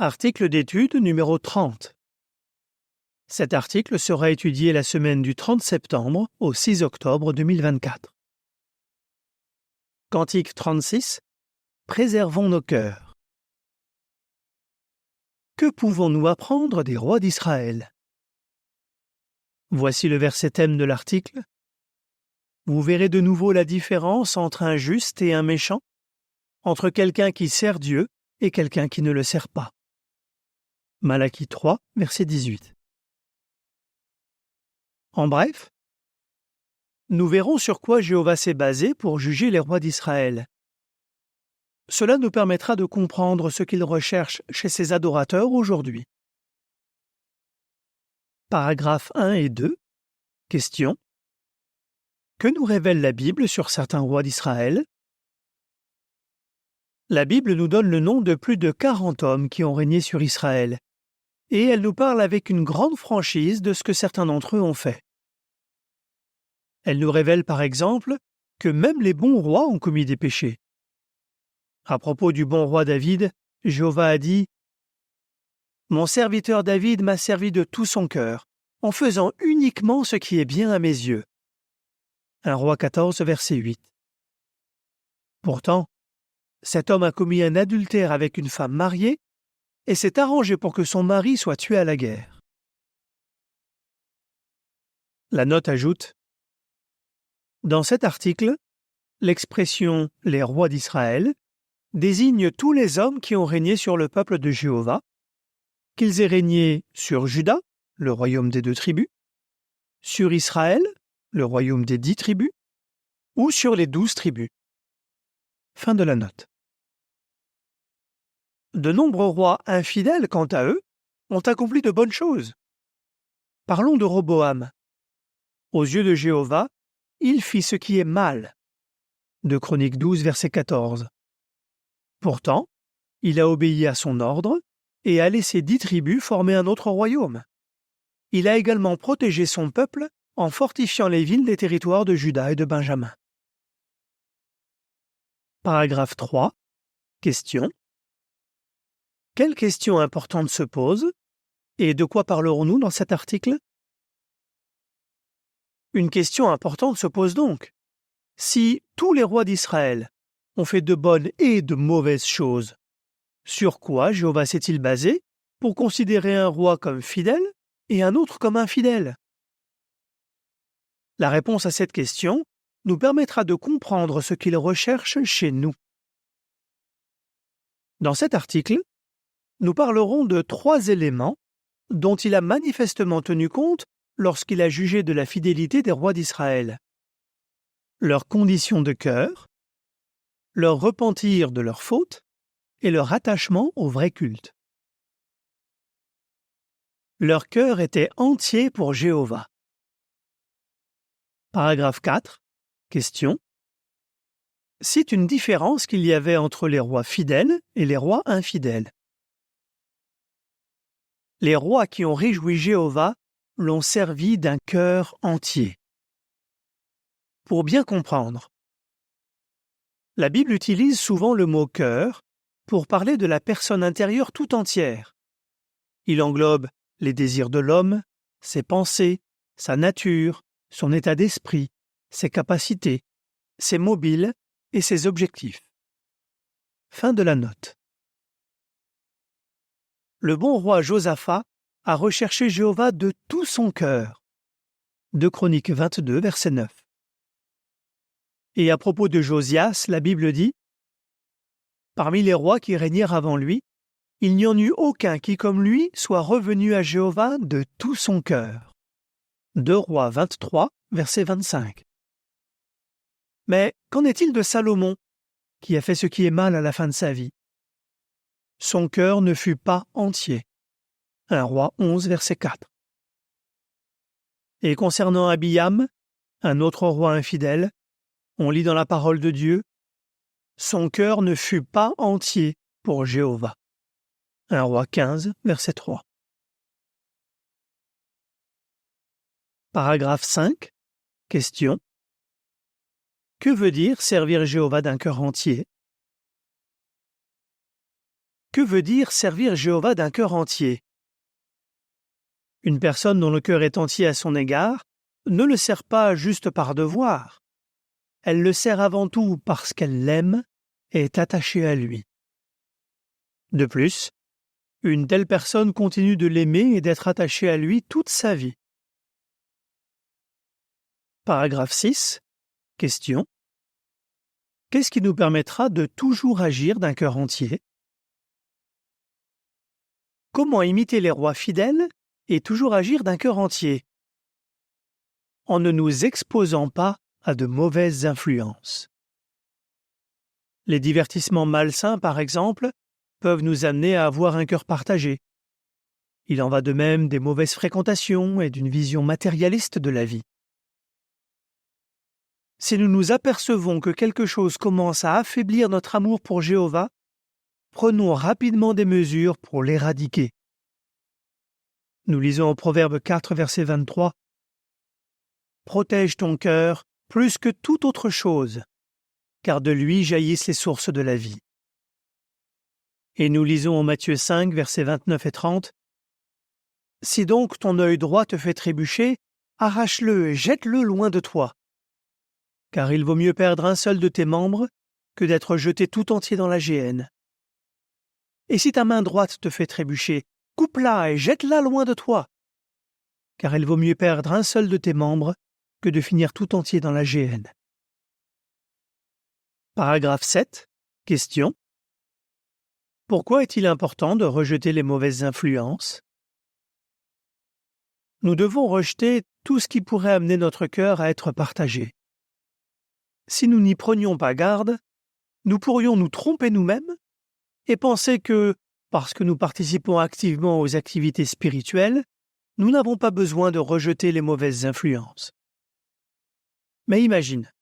Article d'étude numéro 30. Cet article sera étudié la semaine du 30 septembre au 6 octobre 2024. Cantique 36. Préservons nos cœurs. Que pouvons-nous apprendre des rois d'Israël? Voici le verset thème de l'article. Vous verrez de nouveau la différence entre un juste et un méchant, entre quelqu'un qui sert Dieu et quelqu'un qui ne le sert pas. Malachie 3, verset 18. En bref, nous verrons sur quoi Jéhovah s'est basé pour juger les rois d'Israël. Cela nous permettra de comprendre ce qu'il recherche chez ses adorateurs aujourd'hui. Paragraphes 1 et 2. Question. Que nous révèle la Bible sur certains rois d'Israël? La Bible nous donne le nom de plus de 40 hommes qui ont régné sur Israël, et elle nous parle avec une grande franchise de ce que certains d'entre eux ont fait. Elle nous révèle par exemple que même les bons rois ont commis des péchés. À propos du bon roi David, Jéhovah a dit « Mon serviteur David m'a servi de tout son cœur, en faisant uniquement ce qui est bien à mes yeux. » 1 Roi 14, verset 8. Pourtant, cet homme a commis un adultère avec une femme mariée et s'est arrangé pour que son mari soit tué à la guerre. La note ajoute « Dans cet article, l'expression « les rois d'Israël » désigne tous les hommes qui ont régné sur le peuple de Jéhovah, qu'ils aient régné sur Juda, le royaume des 2 tribus, sur Israël, le royaume des 10 tribus, ou sur les 12 tribus. Fin de la note. De nombreux rois infidèles, quant à eux, ont accompli de bonnes choses. Parlons de Roboam. Aux yeux de Jéhovah, il fit ce qui est mal. 2 Chroniques 12, verset 14. Pourtant, il a obéi à son ordre et a laissé 10 tribus former un autre royaume. Il a également protégé son peuple en fortifiant les villes des territoires de Juda et de Benjamin. Paragraphe 3. Question. Quelle question importante se pose et de quoi parlerons-nous dans cet article? Une question importante se pose donc. Si tous les rois d'Israël ont fait de bonnes et de mauvaises choses, sur quoi Jéhovah s'est-il basé pour considérer un roi comme fidèle et un autre comme infidèle? La réponse à cette question nous permettra de comprendre ce qu'il recherche chez nous. Dans cet article, nous parlerons de 3 éléments dont il a manifestement tenu compte lorsqu'il a jugé de la fidélité des rois d'Israël. Leur condition de cœur, leur repentir de leurs fautes et leur attachement au vrai culte. Leur cœur était entier pour Jéhovah. Paragraphe 4. Question. Cite une différence qu'il y avait entre les rois fidèles et les rois infidèles. Les rois qui ont réjoui Jéhovah l'ont servi d'un cœur entier. Pour bien comprendre, la Bible utilise souvent le mot cœur pour parler de la personne intérieure tout entière. Il englobe les désirs de l'homme, ses pensées, sa nature, son état d'esprit, ses capacités, ses mobiles et ses objectifs. Fin de la note. Le bon roi Josaphat a recherché Jéhovah de tout son cœur. 2 Chroniques 22, verset 9. Et à propos de Josias, la Bible dit « Parmi les rois qui régnèrent avant lui, il n'y en eut aucun qui, comme lui, soit revenu à Jéhovah de tout son cœur. » 2 Rois 23, verset 25. Mais qu'en est-il de Salomon, qui a fait ce qui est mal à la fin de sa vie? Son cœur ne fut pas entier. 1 Roi 11, verset 4. Et concernant Abiam, un autre roi infidèle, on lit dans la parole de Dieu, « Son cœur ne fut pas entier pour Jéhovah. » 1 Roi 15, verset 3. Paragraphe 5. Question. Que veut dire servir Jéhovah d'un cœur entier? Que veut dire servir Jéhovah d'un cœur entier? Une personne dont le cœur est entier à son égard ne le sert pas juste par devoir. Elle le sert avant tout parce qu'elle l'aime et est attachée à lui. De plus, une telle personne continue de l'aimer et d'être attachée à lui toute sa vie. Paragraphe 6. Question. Qu'est-ce qui nous permettra de toujours agir d'un cœur entier? Comment imiter les rois fidèles et toujours agir d'un cœur entier? En ne nous exposant pas à de mauvaises influences. Les divertissements malsains, par exemple, peuvent nous amener à avoir un cœur partagé. Il en va de même des mauvaises fréquentations et d'une vision matérialiste de la vie. Si nous nous apercevons que quelque chose commence à affaiblir notre amour pour Jéhovah, prenons rapidement des mesures pour l'éradiquer. Nous lisons en Proverbe 4, verset 23. « Protège ton cœur plus que toute autre chose, car de lui jaillissent les sources de la vie. » Et nous lisons en Matthieu 5, versets 29 et 30. « Si donc ton œil droit te fait trébucher, arrache-le et jette-le loin de toi. Car il vaut mieux perdre un seul de tes membres que d'être jeté tout entier dans la géhenne. Et si ta main droite te fait trébucher, coupe-la et jette-la loin de toi. Car il vaut mieux perdre un seul de tes membres que de finir tout entier dans la géhenne. » Paragraphe 7. Question. Pourquoi est-il important de rejeter les mauvaises influences? Nous devons rejeter tout ce qui pourrait amener notre cœur à être partagé. Si nous n'y prenions pas garde, nous pourrions nous tromper nous-mêmes et penser que, parce que nous participons activement aux activités spirituelles, nous n'avons pas besoin de rejeter les mauvaises influences. Mais imagine,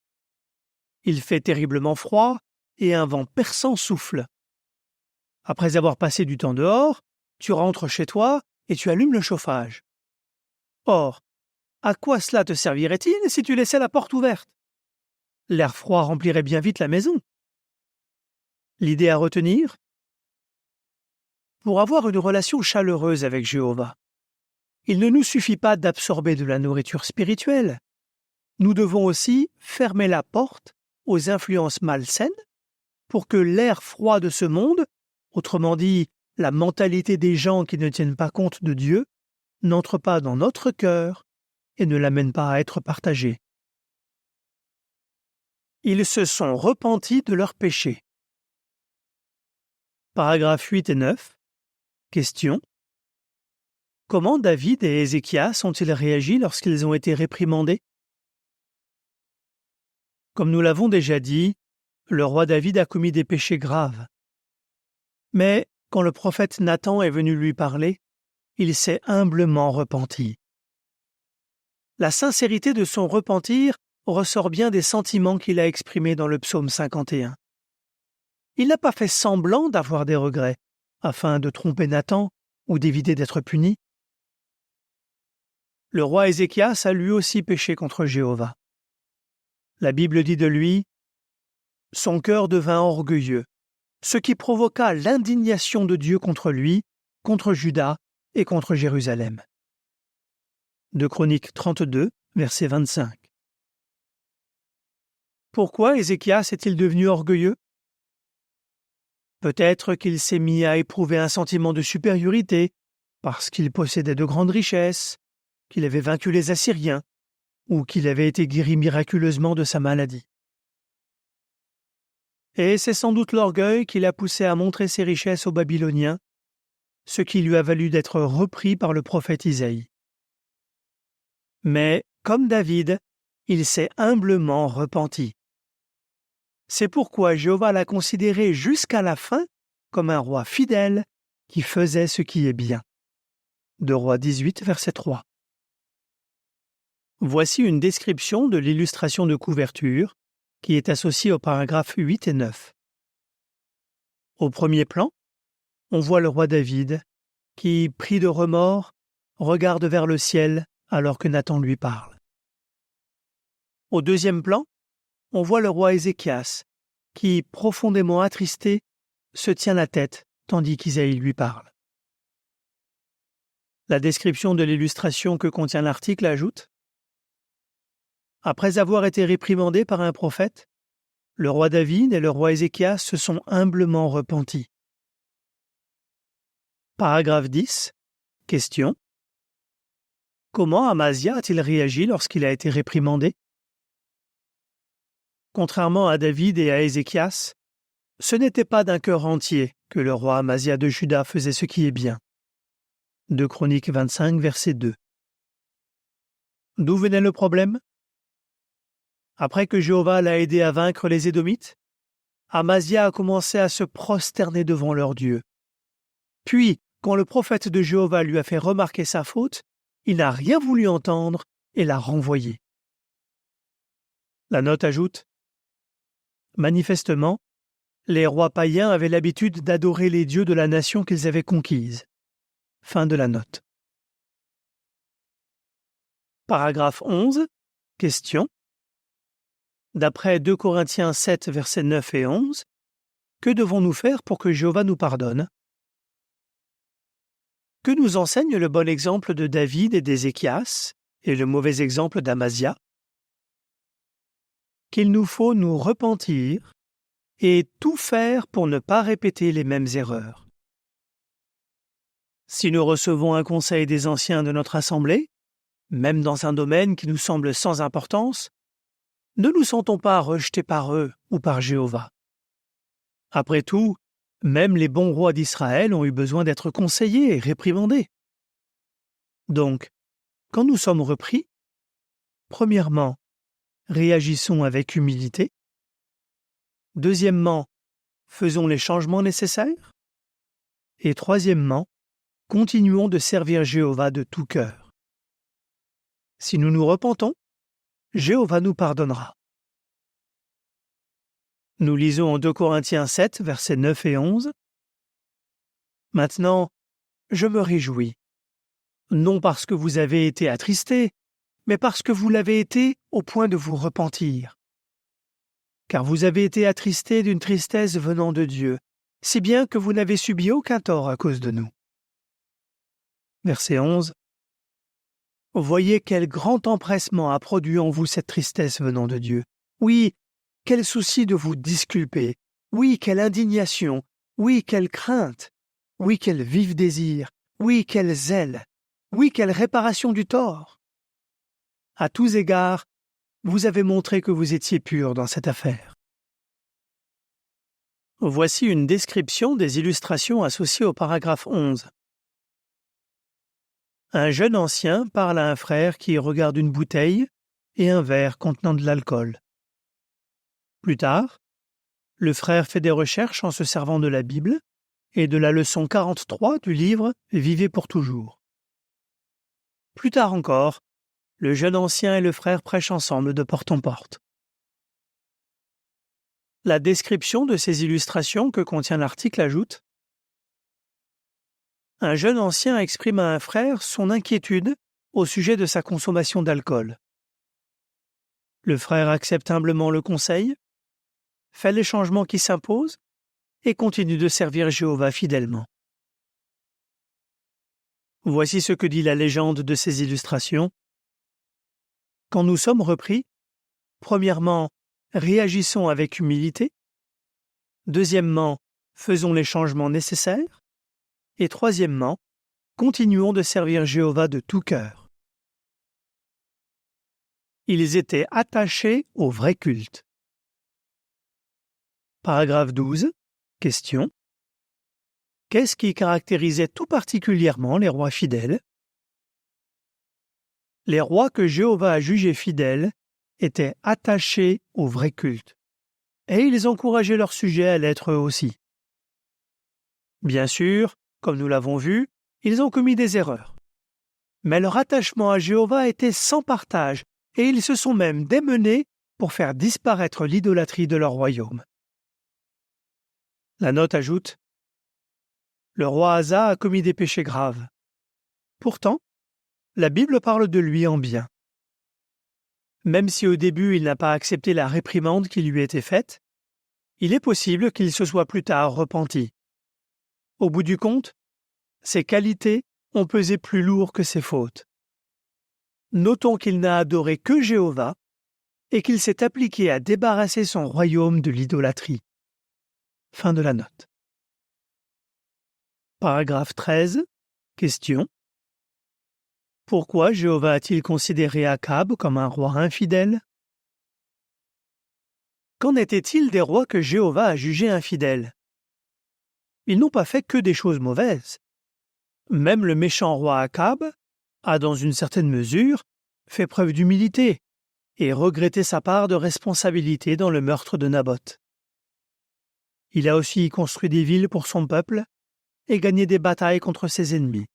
il fait terriblement froid et un vent perçant souffle. Après avoir passé du temps dehors, tu rentres chez toi et tu allumes le chauffage. Or, à quoi cela te servirait-il si tu laissais la porte ouverte? L'air froid remplirait bien vite la maison. L'idée à retenir? Pour avoir une relation chaleureuse avec Jéhovah, il ne nous suffit pas d'absorber de la nourriture spirituelle. Nous devons aussi fermer la porte aux influences malsaines pour que l'air froid de ce monde, autrement dit la mentalité des gens qui ne tiennent pas compte de Dieu, n'entre pas dans notre cœur et ne l'amène pas à être partagé. Ils se sont repentis de leurs péchés. Paragraphes 8 et 9. Question. Comment David et Ézéchias ont-ils réagi lorsqu'ils ont été réprimandés? Comme nous l'avons déjà dit, le roi David a commis des péchés graves. Mais quand le prophète Nathan est venu lui parler, il s'est humblement repenti. La sincérité de son repentir ressort bien des sentiments qu'il a exprimés dans le psaume 51. Il n'a pas fait semblant d'avoir des regrets, afin de tromper Nathan ou d'éviter d'être puni. Le roi Ézéchias a lui aussi péché contre Jéhovah. La Bible dit de lui « Son cœur devint orgueilleux, ce qui provoqua l'indignation de Dieu contre lui, contre Juda et contre Jérusalem. » 2 Chroniques 32, verset 25. Pourquoi Ézéchias est-il devenu orgueilleux? Peut-être qu'il s'est mis à éprouver un sentiment de supériorité parce qu'il possédait de grandes richesses, qu'il avait vaincu les Assyriens ou qu'il avait été guéri miraculeusement de sa maladie. Et c'est sans doute l'orgueil qui l'a poussé à montrer ses richesses aux Babyloniens, ce qui lui a valu d'être repris par le prophète Isaïe. Mais, comme David, il s'est humblement repenti. C'est pourquoi Jéhovah l'a considéré jusqu'à la fin comme un roi fidèle qui faisait ce qui est bien. 2 Rois 18, verset 3. Voici une description de l'illustration de couverture qui est associée aux paragraphes 8 et 9. Au premier plan, on voit le roi David qui, pris de remords, regarde vers le ciel alors que Nathan lui parle. Au deuxième plan, on voit le roi Ézéchias qui, profondément attristé, se tient la tête tandis qu'Isaïe lui parle. La description de l'illustration que contient l'article ajoute: Après avoir été réprimandés par un prophète, le roi David et le roi Ézéchias se sont humblement repentis. Paragraphe 10. Question. Comment Amazia a-t-il réagi lorsqu'il a été réprimandé? Contrairement à David et à Ézéchias, ce n'était pas d'un cœur entier que le roi Amazia de Juda faisait ce qui est bien. 2 Chroniques 25, verset 2. D'où venait le problème? Après que Jéhovah l'a aidé à vaincre les Édomites, Amazia a commencé à se prosterner devant leur Dieu. Puis, quand le prophète de Jéhovah lui a fait remarquer sa faute, il n'a rien voulu entendre et l'a renvoyé. La note ajoute: Manifestement, les rois païens avaient l'habitude d'adorer les dieux de la nation qu'ils avaient conquise. Fin de la note. Paragraphe 11. Question. D'après 2 Corinthiens 7, versets 9 et 11, que devons-nous faire pour que Jéhovah nous pardonne? Que nous enseigne le bon exemple de David et d'Ézéchias et le mauvais exemple d'Amazia? Qu'il nous faut nous repentir et tout faire pour ne pas répéter les mêmes erreurs. Si nous recevons un conseil des anciens de notre assemblée, même dans un domaine qui nous semble sans importance, ne nous sentons pas rejetés par eux ou par Jéhovah. Après tout, même les bons rois d'Israël ont eu besoin d'être conseillés et réprimandés. Donc, quand nous sommes repris, premièrement, réagissons avec humilité. Deuxièmement, faisons les changements nécessaires. Et troisièmement, continuons de servir Jéhovah de tout cœur. Si nous nous repentons, Jéhovah nous pardonnera. Nous lisons en 2 Corinthiens 7, versets 9 et 11. Maintenant, je me réjouis, non parce que vous avez été attristés, mais parce que vous l'avez été au point de vous repentir. Car vous avez été attristés d'une tristesse venant de Dieu, si bien que vous n'avez subi aucun tort à cause de nous. Verset 11. Voyez quel grand empressement a produit en vous cette tristesse venant de Dieu. Oui, quel souci de vous disculper. Oui, quelle indignation. Oui, quelle crainte. Oui, quel vif désir. Oui, quel zèle. Oui, quelle réparation du tort. À tous égards, vous avez montré que vous étiez purs dans cette affaire. Voici une description des illustrations associées au paragraphe 11. Un jeune ancien parle à un frère qui regarde une bouteille et un verre contenant de l'alcool. Plus tard, le frère fait des recherches en se servant de la Bible et de la leçon 43 du livre « Vivez pour toujours ». Plus tard encore, le jeune ancien et le frère prêchent ensemble de porte en porte. La description de ces illustrations que contient l'article ajoute: Un jeune ancien exprime à un frère son inquiétude au sujet de sa consommation d'alcool. Le frère accepte humblement le conseil, fait les changements qui s'imposent et continue de servir Jéhovah fidèlement. Voici ce que dit la légende de ces illustrations. Quand nous sommes repris, premièrement, réagissons avec humilité. Deuxièmement, faisons les changements nécessaires. Et troisièmement, continuons de servir Jéhovah de tout cœur. Ils étaient attachés au vrai culte. Paragraphe 12. Question. Qu'est-ce qui caractérisait tout particulièrement les rois fidèles? Les rois que Jéhovah a jugés fidèles étaient attachés au vrai culte, et ils encourageaient leurs sujets à l'être eux aussi. Bien sûr, comme nous l'avons vu, ils ont commis des erreurs. Mais leur attachement à Jéhovah était sans partage, et ils se sont même démenés pour faire disparaître l'idolâtrie de leur royaume. La note ajoute: Le roi Asa a commis des péchés graves. Pourtant, la Bible parle de lui en bien. Même si au début il n'a pas accepté la réprimande qui lui était faite, il est possible qu'il se soit plus tard repenti. Au bout du compte, ses qualités ont pesé plus lourd que ses fautes. Notons qu'il n'a adoré que Jéhovah et qu'il s'est appliqué à débarrasser son royaume de l'idolâtrie. Fin de la note. Paragraphe 13. Question. Pourquoi Jéhovah a-t-il considéré Akab comme un roi infidèle? Qu'en était-il des rois que Jéhovah a jugés infidèles? Ils n'ont pas fait que des choses mauvaises. Même le méchant roi Akab a, dans une certaine mesure, fait preuve d'humilité et regretté sa part de responsabilité dans le meurtre de Naboth. Il a aussi construit des villes pour son peuple et gagné des batailles contre ses ennemis.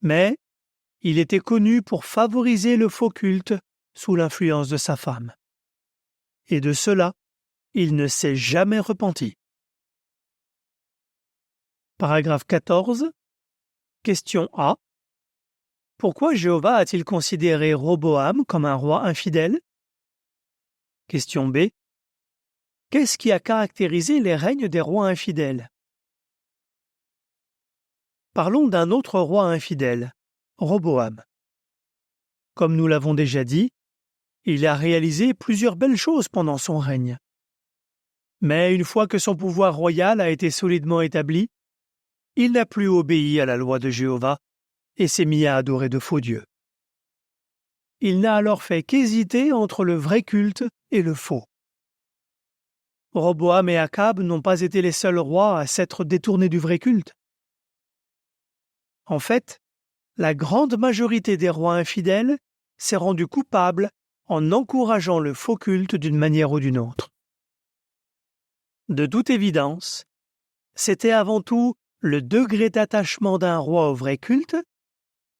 Mais il était connu pour favoriser le faux culte sous l'influence de sa femme. Et de cela, il ne s'est jamais repenti. Paragraphe 14. Question A. Pourquoi Jéhovah a-t-il considéré Roboam comme un roi infidèle? Question B. Qu'est-ce qui a caractérisé les règnes des rois infidèles? Parlons d'un autre roi infidèle, Roboam. Comme nous l'avons déjà dit, il a réalisé plusieurs belles choses pendant son règne. Mais une fois que son pouvoir royal a été solidement établi, il n'a plus obéi à la loi de Jéhovah et s'est mis à adorer de faux dieux. Il n'a alors fait qu'hésiter entre le vrai culte et le faux. Roboam et Akab n'ont pas été les seuls rois à s'être détournés du vrai culte. En fait, la grande majorité des rois infidèles s'est rendue coupable en encourageant le faux culte d'une manière ou d'une autre. De toute évidence, c'était avant tout le degré d'attachement d'un roi au vrai culte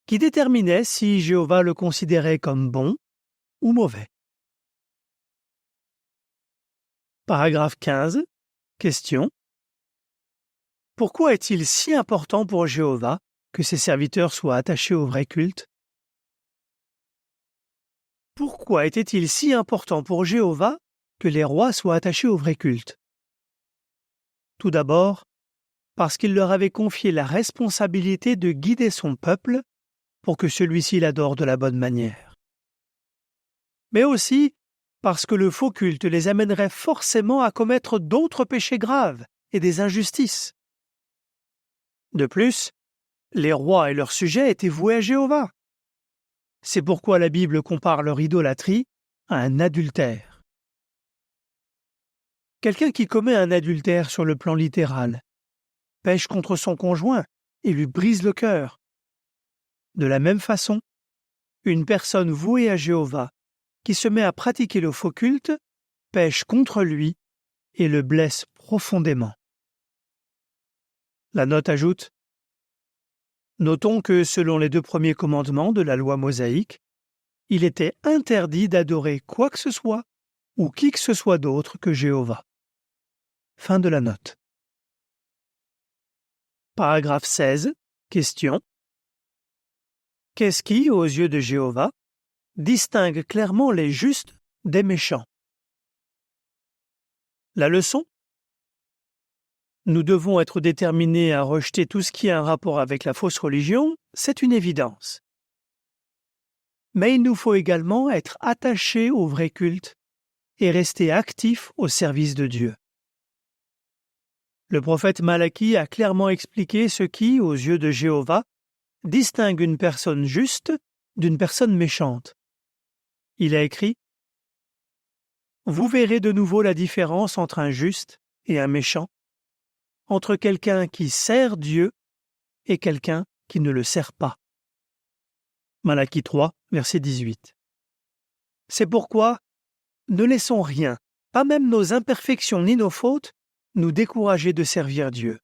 qui déterminait si Jéhovah le considérait comme bon ou mauvais. Paragraphe 15. Question. Pourquoi est-il si important pour Jéhovah que ses serviteurs soient attachés au vrai culte? Pourquoi était-il si important pour Jéhovah que les rois soient attachés au vrai culte? Tout d'abord, parce qu'il leur avait confié la responsabilité de guider son peuple pour que celui-ci l'adore de la bonne manière. Mais aussi parce que le faux culte les amènerait forcément à commettre d'autres péchés graves et des injustices. De plus, les rois et leurs sujets étaient voués à Jéhovah. C'est pourquoi la Bible compare leur idolâtrie à un adultère. Quelqu'un qui commet un adultère sur le plan littéral pêche contre son conjoint et lui brise le cœur. De la même façon, une personne vouée à Jéhovah qui se met à pratiquer le faux culte pêche contre lui et le blesse profondément. La note ajoute: notons que selon les 2 premiers commandements de la loi mosaïque, il était interdit d'adorer quoi que ce soit ou qui que ce soit d'autre que Jéhovah. Fin de la note. Paragraphe 16. Question. Qu'est-ce qui, aux yeux de Jéhovah, distingue clairement les justes des méchants? La leçon? Nous devons être déterminés à rejeter tout ce qui a un rapport avec la fausse religion, c'est une évidence. Mais il nous faut également être attachés au vrai culte et rester actifs au service de Dieu. Le prophète Malachie a clairement expliqué ce qui, aux yeux de Jéhovah, distingue une personne juste d'une personne méchante. Il a écrit: Vous verrez de nouveau la différence entre un juste et un méchant, entre quelqu'un qui sert Dieu et quelqu'un qui ne le sert pas. Malachie 3, verset 18. C'est pourquoi ne laissons rien, pas même nos imperfections ni nos fautes, nous décourager de servir Dieu.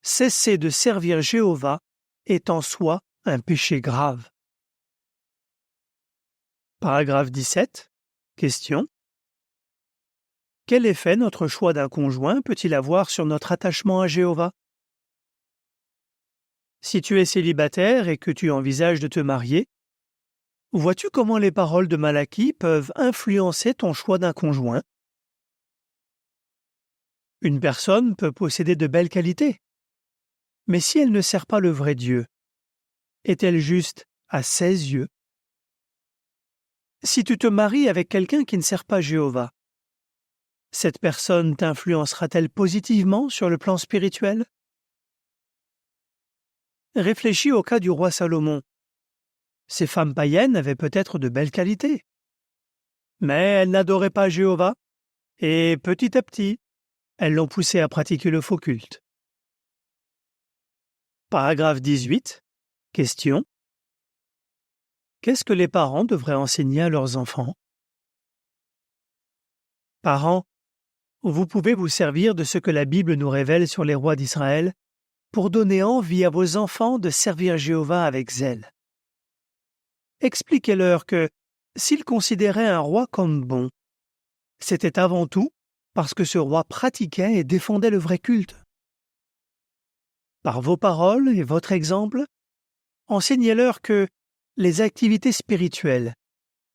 Cesser de servir Jéhovah est en soi un péché grave. Paragraphe 17. Question. Quel effet notre choix d'un conjoint peut-il avoir sur notre attachement à Jéhovah? Si tu es célibataire et que tu envisages de te marier, vois-tu comment les paroles de Malachie peuvent influencer ton choix d'un conjoint? Une personne peut posséder de belles qualités, mais si elle ne sert pas le vrai Dieu, est-elle juste à ses yeux? Si tu te maries avec quelqu'un qui ne sert pas Jéhovah, cette personne t'influencera-t-elle positivement sur le plan spirituel? Réfléchis au cas du roi Salomon. Ces femmes païennes avaient peut-être de belles qualités, mais elles n'adoraient pas Jéhovah, et petit à petit, elles l'ont poussé à pratiquer le faux culte. Paragraphe 18. Question. Qu'est-ce que les parents devraient enseigner à leurs enfants? Parents, vous pouvez vous servir de ce que la Bible nous révèle sur les rois d'Israël pour donner envie à vos enfants de servir Jéhovah avec zèle. Expliquez-leur que, s'ils considéraient un roi comme bon, c'était avant tout parce que ce roi pratiquait et défendait le vrai culte. Par vos paroles et votre exemple, enseignez-leur que les activités spirituelles,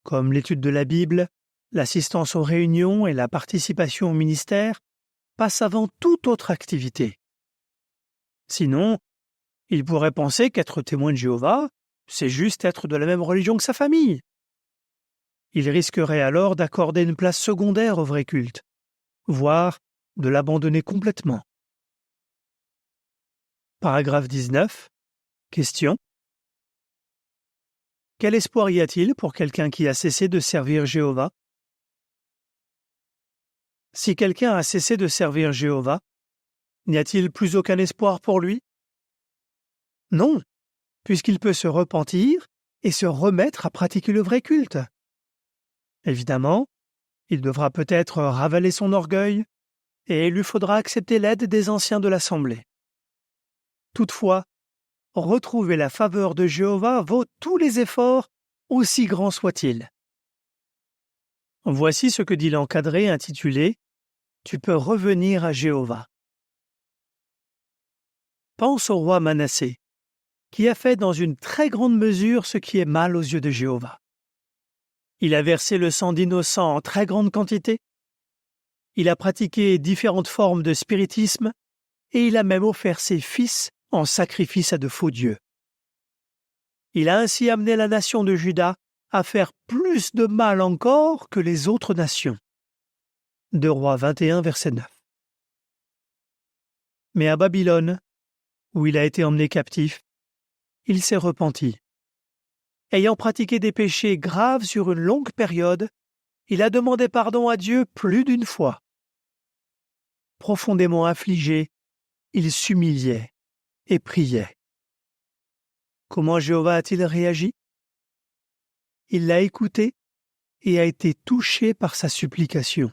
comme l'étude de la Bible, l'assistance aux réunions et la participation au ministère, passent avant toute autre activité. Sinon, ils pourraient penser qu'être témoin de Jéhovah, c'est juste être de la même religion que sa famille. Ils risqueraient alors d'accorder une place secondaire au vrai culte, voire de l'abandonner complètement. Paragraphe 19. Question. Quel espoir y a-t-il pour quelqu'un qui a cessé de servir Jéhovah? Si quelqu'un a cessé de servir Jéhovah, n'y a-t-il plus aucun espoir pour lui? Non, puisqu'il peut se repentir et se remettre à pratiquer le vrai culte. Évidemment, il devra peut-être ravaler son orgueil et il lui faudra accepter l'aide des anciens de l'Assemblée. Toutefois, retrouver la faveur de Jéhovah vaut tous les efforts, aussi grands soient-ils. Voici ce que dit l'encadré intitulé « Tu peux revenir à Jéhovah ». Pense au roi Manassé, qui a fait dans une très grande mesure ce qui est mal aux yeux de Jéhovah. Il a versé le sang d'innocents en très grande quantité, il a pratiqué différentes formes de spiritisme et il a même offert ses fils en sacrifice à de faux dieux. Il a ainsi amené la nation de Juda à faire plus de mal encore que les autres nations. 2 Rois 21, verset 9. Mais à Babylone, où il a été emmené captif, il s'est repenti. Ayant pratiqué des péchés graves sur une longue période, il a demandé pardon à Dieu plus d'une fois. Profondément affligé, il s'humiliait et priait. Comment Jéhovah a-t-il réagi? Il l'a écouté et a été touché par sa supplication.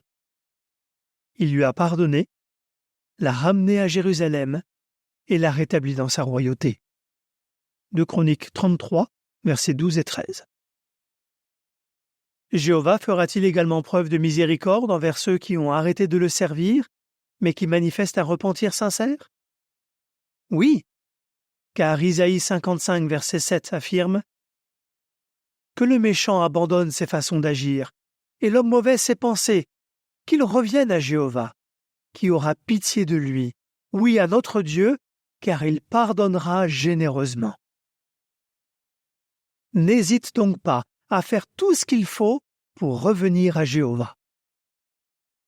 Il lui a pardonné, l'a ramené à Jérusalem et l'a rétabli dans sa royauté. 2 Chroniques 33, versets 12 et 13. Jéhovah fera-t-il également preuve de miséricorde envers ceux qui ont arrêté de le servir, mais qui manifestent un repentir sincère? Oui, car Isaïe 55, verset 7 affirme « Que le méchant abandonne ses façons d'agir, et l'homme mauvais ses pensées, qu'il revienne à Jéhovah, qui aura pitié de lui, oui à notre Dieu, car il pardonnera généreusement. » N'hésite donc pas à faire tout ce qu'il faut pour revenir à Jéhovah.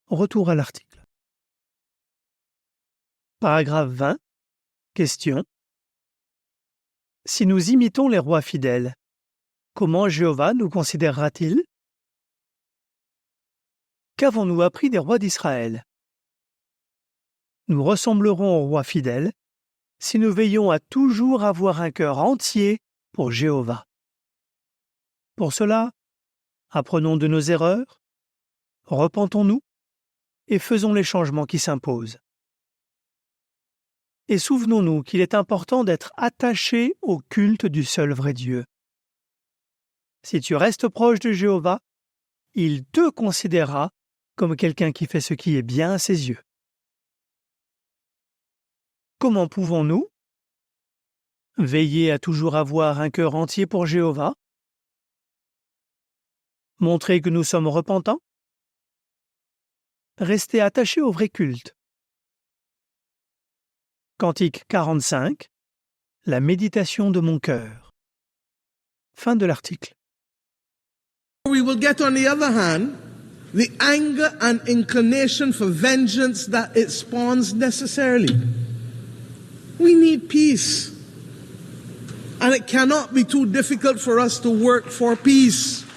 Retour à l'article. Paragraphe 20. Question. Si nous imitons les rois fidèles, comment Jéhovah nous considérera-t-il? Qu'avons-nous appris des rois d'Israël? Nous ressemblerons aux rois fidèles si nous veillons à toujours avoir un cœur entier pour Jéhovah. Pour cela, apprenons de nos erreurs, repentons-nous et faisons les changements qui s'imposent. Et souvenons-nous qu'il est important d'être attaché au culte du seul vrai Dieu. Si tu restes proche de Jéhovah, il te considérera comme quelqu'un qui fait ce qui est bien à ses yeux. Comment pouvons-nous veiller à toujours avoir un cœur entier pour Jéhovah? Montrer que nous sommes repentants? Rester attachés au vrai culte Cantique 45, la méditation de mon cœur. Fin de l'article. We will get, on the other hand, the anger and inclination for vengeance that it spawns necessarily. We need peace. And it cannot be too difficult for us to work for peace.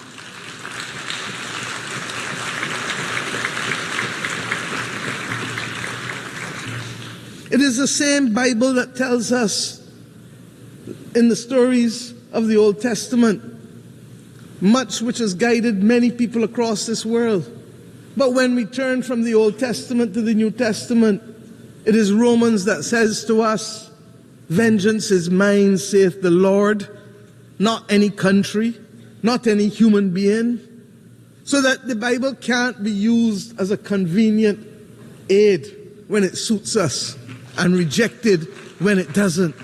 It is the same Bible that tells us in the stories of the Old Testament, much which has guided many people across this world. But when we turn from the Old Testament to the New Testament, it is Romans that says to us, vengeance is mine, saith the Lord, not any country, not any human being. So that the Bible can't be used as a convenient aid when it suits us and rejected when it doesn't.